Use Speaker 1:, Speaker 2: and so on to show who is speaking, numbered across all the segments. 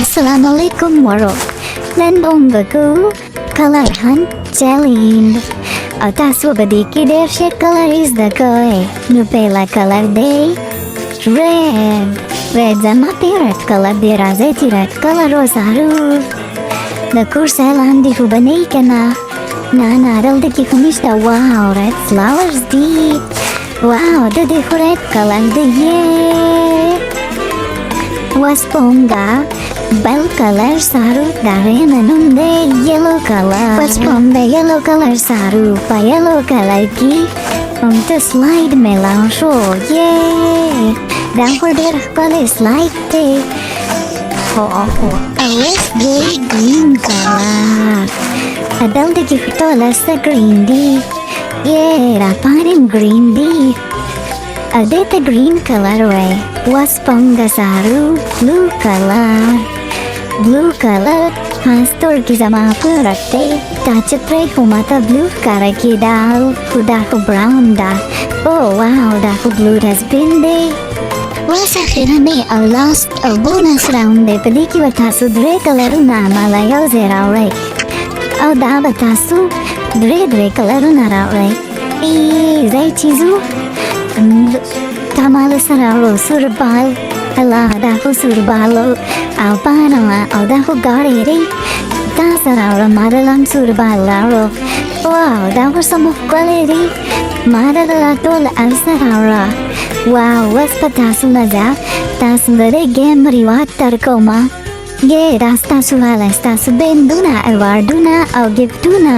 Speaker 1: Assalamualaikum نن بوم وکړو کلر هنټ چیلنج او تاسو به دې کې ډېر ښه کلر زده کوئ. نو پهلا کلر دی red زما فیورټ کلر دی. راځئ چې red کلر وسارو. د کور ځای لاندې خو به نه یي که نه دلته کې خو نشته. واو red flowers دي. واو د دې خو red کلر دی. وسپونګه بل کلر سارو دا غینه نوم دی یلو کلر. وسپونګه یلو کلر سارو په یلو کلر کې ته سلاید میلاو شو. دا خو ډېر ښکلی سلاید دی. اوس دی ګرین کلر. دلته کې خو ټوله څه ګرین دي. را پاڼې هم ګرین دي. دې ته ګرین کلر وایي. وسپونګه سارو بلو کلر. بلو کلر سترګې زما فیورټ دی. دا چې پرېږدو ماته بلو ښکاره کېده خو دا خو براون ده. واو دا خو بلو ډسبین دی. اوس اخرنی او لاست او بونس راوند دی. په دې کې به تاسو 3 کلرونه ماله یو ځای راوړئ او دا به تاسو 3 کلرونه راوړئ. ځای چې ځو تا ماله څه راوړو؟ سور بال. الله دا خو سور بالو او پانما او دا خو ګاډی دی. دا څه راوړه؟ ما دله هم سور بال راوړو. واو دا خو څه ښکلی دی. ما دله ټول څه راوړه. واو اوس په تاسو مزه تاسو د دې ګیم ریواډ درکومه. دا ستاسو والی ستاسو بندونه ایواډونه او ګفټونه.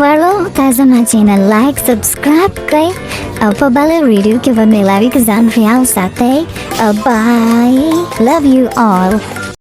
Speaker 1: ورلو تا زما چینل لایک سبسکرایب کړئ او په بله ویډیو کې به میلاوي که ځان خیال ساتئ. بای. لو یو آل.